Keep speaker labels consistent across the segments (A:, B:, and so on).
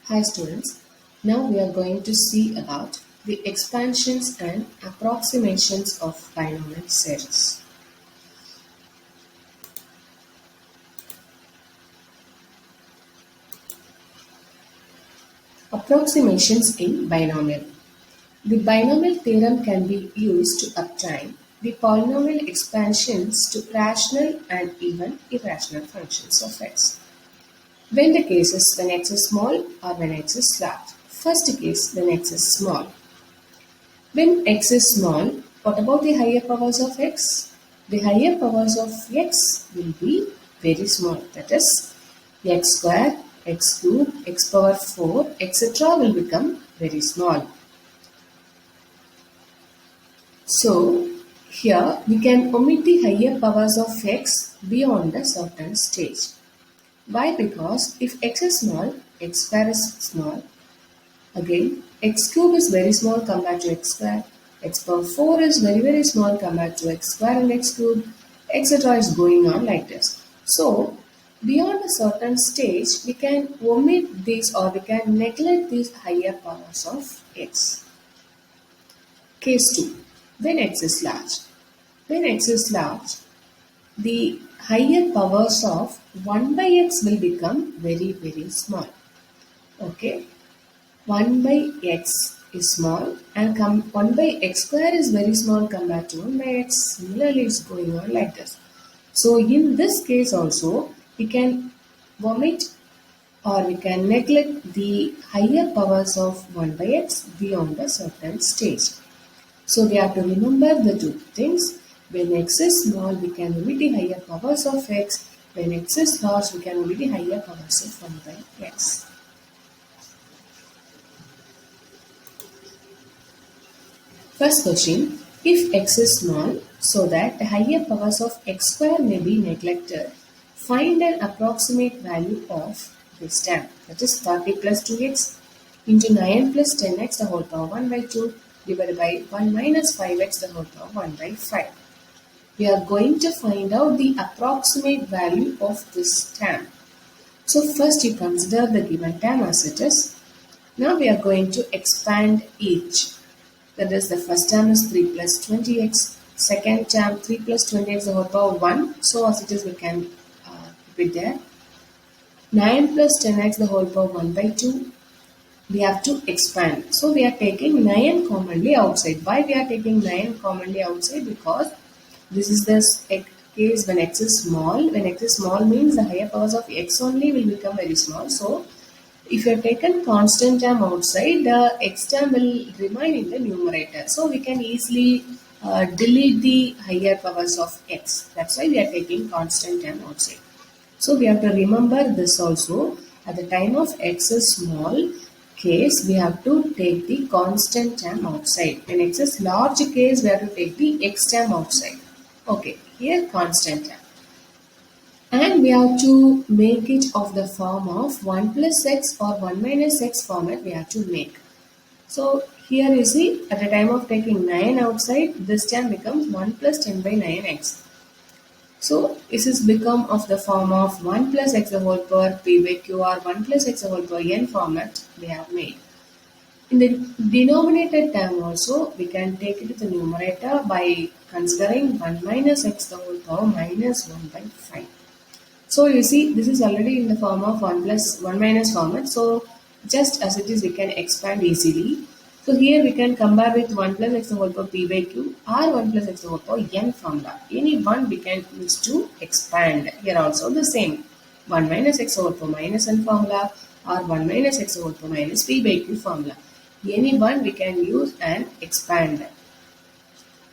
A: Hi students, now we are going to see about the expansions and approximations of binomial series. Approximations in binomial. The binomial theorem can be used to obtain the polynomial expansions to rational and even irrational functions of x. When the case is when x is small or when x is large. First case when x is small. When x is small, what about the higher powers of x? The higher powers of x will be very small. That is, x square, x cube, x power 4, etc. will become very small. So, here we can omit the higher powers of x beyond a certain stage. Why? Because if x is small, x square is small. Again, x cube is very small compared to x square. X power 4 is very small compared to x square and x cube, etc. is going on like this. So, beyond a certain stage, we can omit these or we can neglect these higher powers of x. Case 2. When x is large. When x is large, the higher powers of 1 by x will become very small. Okay. 1 by x is small and 1 by x square is very small compared to 1 by x. Similarly, it's going on like this. So, in this case also, we can omit or we can neglect the higher powers of 1 by x beyond a certain stage. So, we have to remember the two things. When x is small, we can omit the higher powers of x. When x is large, we can omit the higher powers of 1 by x. First question, if x is small, so that the higher powers of x square may be neglected, find an approximate value of this term. That is 30 plus 2x into 9 plus 10x the whole power 1 by 2 divided by 1 minus 5x the whole power 1 by 5. We are going to find out the approximate value of this term. So first you consider the given term as it is. Now we are going to expand each. That is, the first term is 3 plus 20x, second term 3 plus 20x the whole power 1. So as it is, we can keep it there. 9 plus 10x the whole power 1 by 2. We have to expand. So we are taking 9 commonly outside. Why we are taking 9 commonly outside? Because this is the case when x is small. When x is small means the higher powers of x only will become very small. So if you have taken constant term outside, the x term will remain in the numerator. So we can easily delete the higher powers of x. That's why we are taking constant term outside. So we have to remember this also. At the time of x is small case, we have to take the constant term outside. When x is large case, we have to take the x term outside. Okay, here constant term. And we have to make it of the form of 1 plus x or 1 minus x format we have to make. So here you see at the time of taking 9 outside, this term becomes 1 plus 10 by 9x. So this is become of the form of 1 plus x the whole power p by q or 1 plus x the whole power n format we have made. In the denominator term also, we can take it to the numerator by considering 1 minus x the whole power minus 1 by 5. So you see, this is already in the form of 1 plus 1 minus format. So just as it is, we can expand easily. So here we can compare with 1 plus x the whole power p by q or 1 plus x the whole power n formula. Any one we can use to expand. Here also the same. 1 minus x the whole power minus n formula or 1 minus x the whole power minus p by q formula. Any one we can use and expand.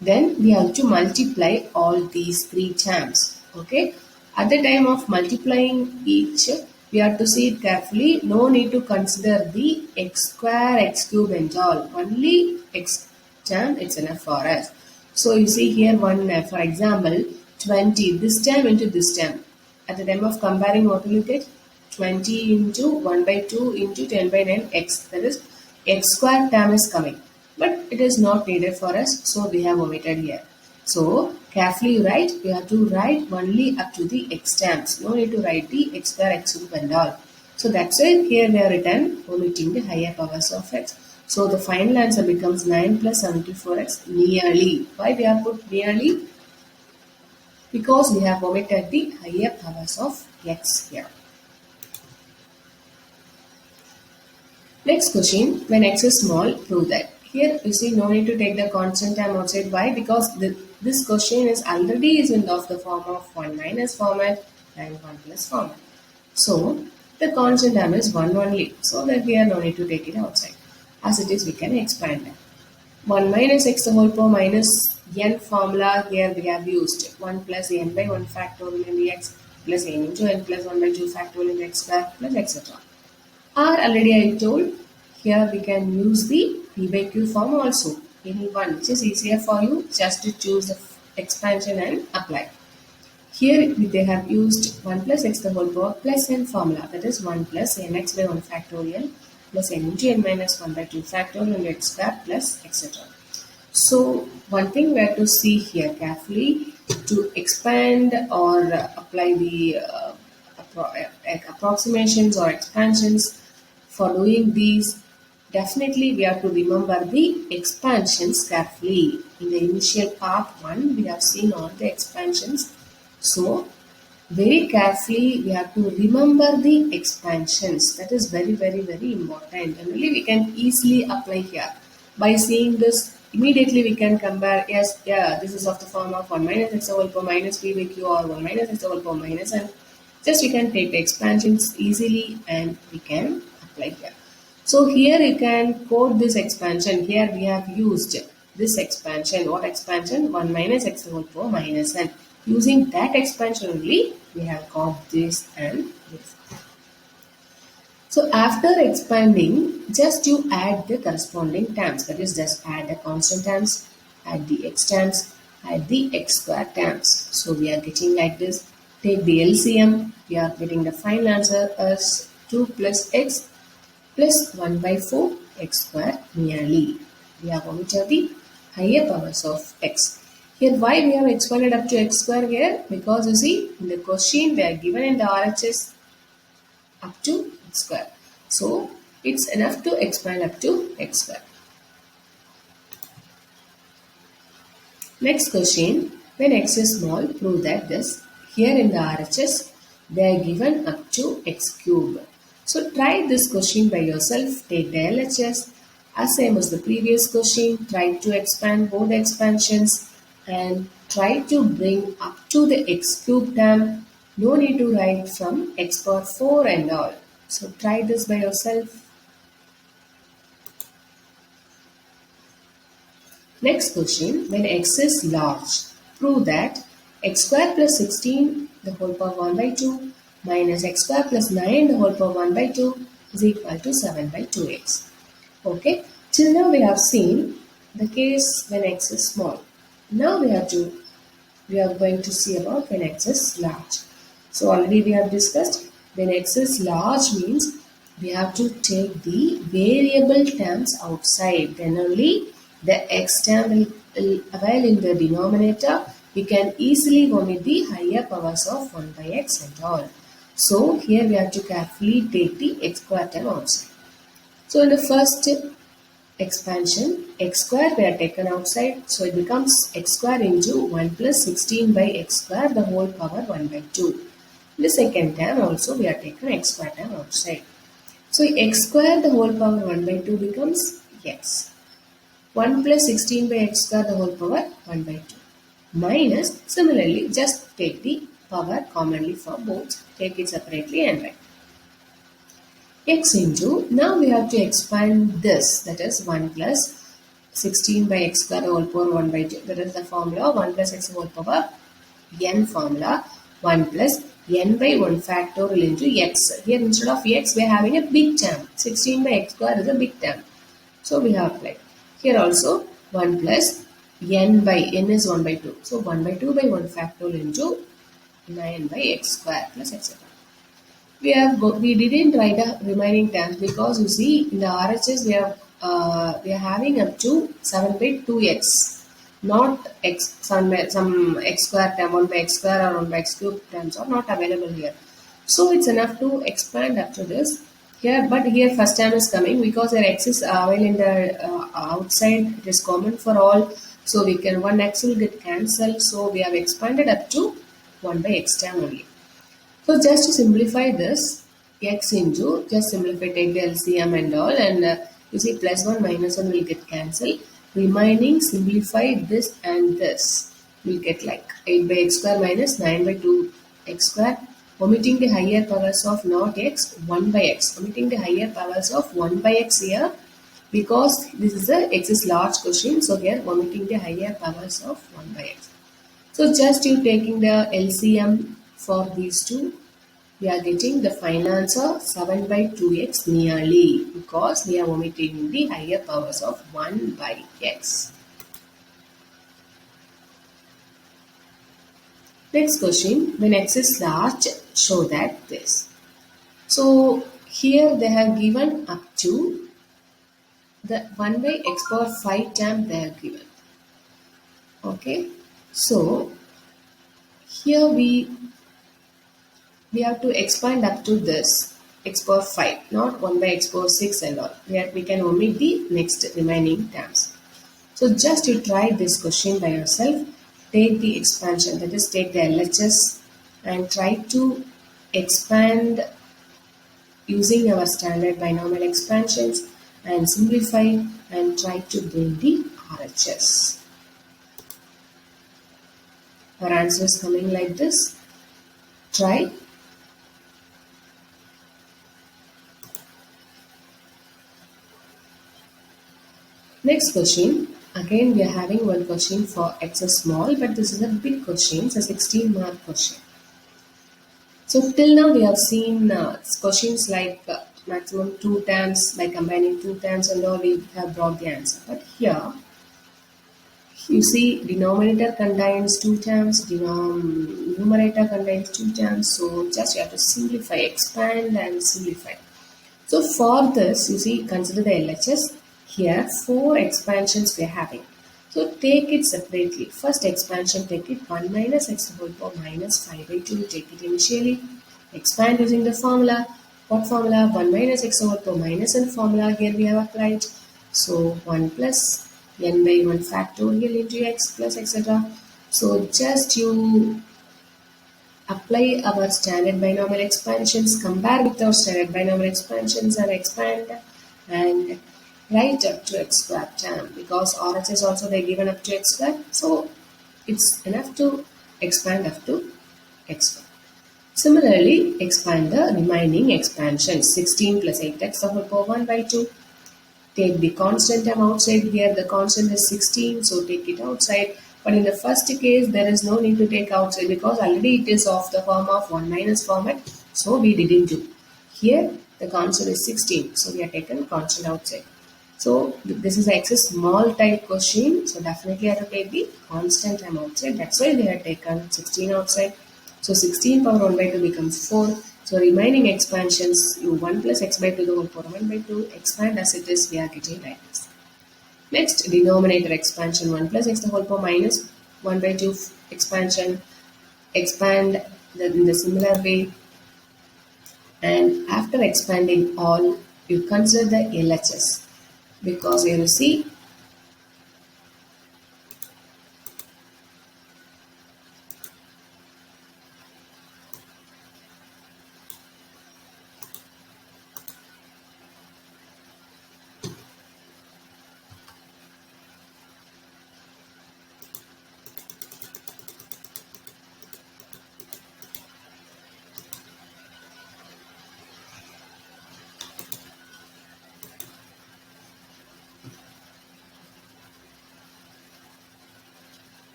A: Then we have to multiply all these three terms. Okay. At the time of multiplying each, we have to see it carefully. No need to consider the x square, x cube and all. Only x term it's enough for us. So you see here one, for example, 20. This term into this term. At the time of comparing, what will you get? 20 into 1 by 2 into 10 by 9 x. That is x square term is coming. But it is not needed for us. So we have omitted here. So, carefully write, we have to write only up to the x terms. No need to write the x square, x cube and all. So that's why here we are written omitting the higher powers of x. So the final answer becomes 9 plus 74x nearly. Why we have put nearly? Because we have omitted the higher powers of x here. Next question, when x is small, prove that. Here you see no need to take the constant term outside. Why? Because this question is already is in of the form of 1 minus format and 1 plus format. So the constant term is 1 only. So that here no need to take it outside. As it is we can expand it. 1 minus x the whole power minus n formula here we have used 1 plus n by 1 factorial into x plus n into n plus 1 by 2 factorial into x square plus etc. Or already I told here we can use the p by q form also. Any one which is easier for you just to choose the expansion and apply. Here they have used 1 plus x the whole power plus n formula, that is 1 plus nx by 1 factorial plus n into n minus 1 by 2 factorial into x square plus etc. So one thing we have to see here carefully to expand or apply the approximations or expansions. For doing these, definitely we have to remember the expansions carefully. In the initial part 1, we have seen all the expansions. So, very carefully we have to remember the expansions. That is very, very, very important. And really we can easily apply here. By seeing this, immediately we can compare, yes, yeah, this is of the form of 1 minus x whole power minus p by q or 1 minus x whole power minus n. Just we can take the expansions easily and we can apply here. So here you can code this expansion. Here we have used this expansion. What expansion? 1 minus x whole power minus n. Using that expansion only, we have got this and this. So after expanding, just you add the corresponding terms. That is, just add the constant terms, add the x terms, add the x square terms. So we are getting like this. Take the LCM. We are getting the final answer as 2 plus x plus 1 by 4 x square nearly. We have omitted the higher powers of x. Here why we have expanded up to x square here? Because you see in the question they are given in the RHS up to x square. So it's enough to expand up to x square. Next question, when x is small, prove that this. Here in the RHS they are given up to x cube. So try this question by yourself. Take the LHS. As same as the previous question, try to expand both expansions and try to bring up to the x cube term. No need to write from x power 4 and all. So try this by yourself. Next question, when x is large, prove that x square plus 16 the whole power 1 by 2 minus x square plus 9 the whole power 1 by 2 is equal to 7 by 2x. Okay, till now we have seen the case when x is small. Now we are going to see about when x is large. So already we have discussed when x is large means we have to take the variable terms outside. Then only the x term will avail in the denominator. We can easily omit the higher powers of 1 by x and all. So here we have to carefully take the x square term outside. So in the first expansion, x square we are taken outside. So it becomes x square into 1 plus 16 by x square the whole power 1 by 2. In the second term also we are taken x square term outside. So x square the whole power 1 by 2 becomes x. 1 plus 16 by x square the whole power 1 by 2. Minus, similarly just take the power commonly for both. Take it separately and write. X into, now we have to expand this, that is 1 plus 16 by x square whole power 1 by 2. That is the formula 1 plus x whole power n formula 1 plus n by 1 factorial into x. Here instead of x we are having a big term. 16 by x square is a big term. So we have applied. Here also 1 plus n by n is 1 by 2. So 1 by 2 by 1 factorial into 9 by x square plus etc. We didn't write the remaining terms because you see in the RHS we are having up to 7 by 2x, not x some x square term 1 by x square or 1 by x cube terms are not available here. So it's enough to expand up to this here, but here first term is coming because their x is well in the outside, it is common for all. So we can, one x will get cancelled. So we have expanded up to 1 by x term only. So just to simplify this, x into, just simplify, take the LCM and all, and you see plus 1 minus 1 will get cancelled. Remaining, simplify this and this. Will get like 8 by x square minus 9 by 2 x square. Omitting the higher powers of not x, 1 by x. Omitting the higher powers of 1 by x here because this is a x is large question. So here omitting the higher powers of 1 by x. So just you taking the LCM for these two, we are getting the final answer 7 by 2x nearly because we are omitting the higher powers of 1 by x. Next question, when x is large, show that this. So here they have given up to the 1 by x power 5 term they have given. Okay, so here we have to expand up to this x power 5, not 1 by x power 6 and all. We can omit the next remaining terms. So just you try this question by yourself. Take the expansion, that is take the LHS and try to expand using our standard binomial expansions and simplify and try to bring the RHS. Our answer is coming like this. Try. Next question. Again, we are having one question for x is small, but this is a big question. It's a 16-mark question. So till now we have seen questions like maximum 2 terms, by combining 2 terms and all we have brought the answer. But here, you see denominator contains 2 terms, numerator contains 2 terms. So just you have to simplify, expand and simplify. So for this, you see, consider the LHS. Here 4 expansions we are having. So take it separately. First expansion, take it 1 minus x whole power minus 5 by 2. Take it initially. Expand using the formula. What formula? 1 minus x whole power minus n formula here we have applied. So 1 plus n by 1 factorial into x plus etc. So just you apply our standard binomial expansions, compare with our standard binomial expansions and expand and write up to x square term because RHS also they given up to x square. So it's enough to expand up to x square. Similarly, expand the remaining expansions 16 plus 8x the whole power 1 by 2. Take the constant term outside. Here the constant is 16, so take it outside. But in the first case, there is no need to take outside because already it is of the form of 1 minus format. So we didn't do. Here the constant is 16, so we have taken constant outside. So this is x small type question. So definitely I have to take the constant term outside. That's why they have taken 16 outside. So 16 power 1 by 2 becomes 4. So remaining expansions, you 1 plus x by 2 the whole power 1 by 2. Expand as it is, we are getting like this. Next, denominator expansion 1 plus x the whole power minus 1 by 2 expansion. Expand in the similar way. And after expanding all, you consider the LHS. Because here you see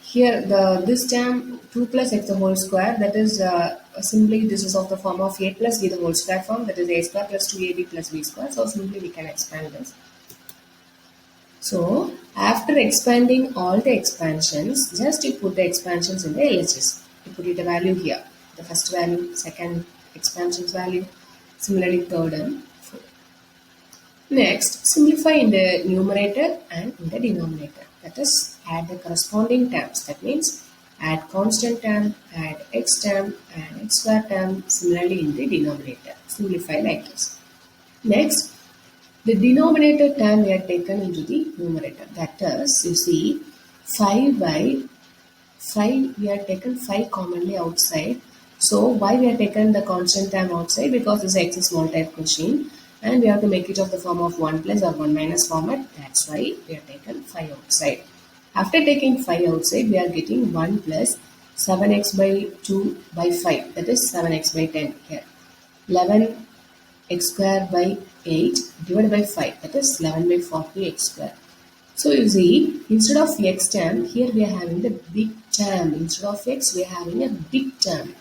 A: here this term 2 plus x the whole square, that is simply this is of the form of a plus b the whole square form, that is a square plus 2ab plus b square. So simply we can expand this. So after expanding all the expansions, just you put the expansions in the LHS. You put it a value here. The first value, second expansions value, similarly third and fourth. Next, simplify in the numerator and in the denominator. That is, add the corresponding terms. That means add constant term, add x term, and x square term. Similarly in the denominator. Simplify like this. Next, the denominator term we have taken into the numerator. That is, you see, 5 by 5, we have taken 5 commonly outside. So, why we have taken the constant term outside? Because this is x is small type question and we have to make it of the form of 1 plus or 1 minus format. That's why we have taken 5 outside. After taking 5 outside, we are getting 1 plus 7x by 2 by 5. That is 7x by 10 here. 11 x square by 8 divided by 5, that is 11 by 40 x square. So you see, instead of x term, here we are having the big term. Instead of x, we are having a big term.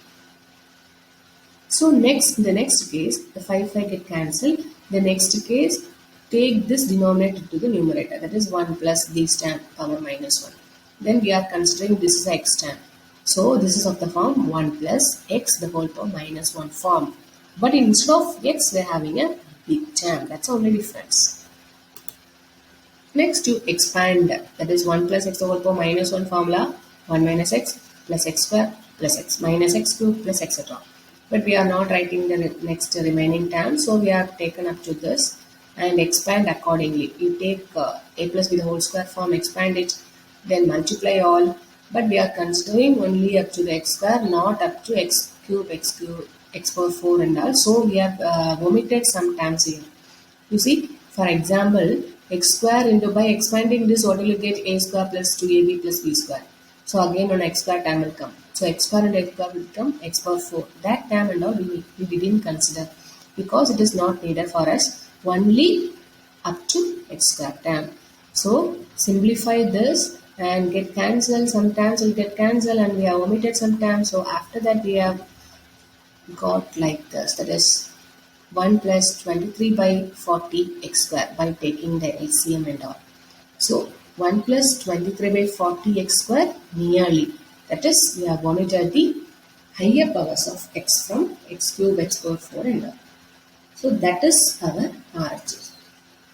A: So next, in the next case, the 5 get cancelled. The next case, take this denominator to the numerator, that is 1 plus this term power minus 1. Then we are considering this is x term. So this is of the form 1 plus x the whole power minus 1 form. But instead of x, we are having a big term. That's the only difference. Next, you expand. That is 1 plus x the whole power minus 1 formula. 1 minus x plus x square plus x minus x cube plus etc. But we are not writing the next remaining term. So we have taken up to this and expand accordingly. You take a plus b the whole square form, expand it, then multiply all. But we are considering only up to the x square, not up to x cube, x power 4 and all. So we have omitted some terms here. You see, for example, x square into by expanding this, what will you get? A square plus 2ab plus b square. So again on x square term will come. So x square and x square will become x power 4. That term and all we didn't consider because it is not needed for us, only up to x square term. So simplify this and get cancelled. Some terms will get cancelled and we have omitted some terms. So after that we have got like this, that is 1 plus 23 by 40 x square by taking the LCM and all. So 1 plus 23 by 40 x square nearly, that is we have omitted the higher powers of x from x cube, x power 4 and all. So that is our RHS.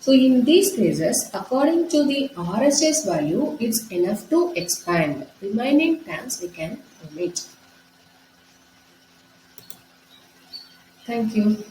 A: So in these cases, according to the RHS value, it's enough to expand. Remaining terms we can omit. Thank you.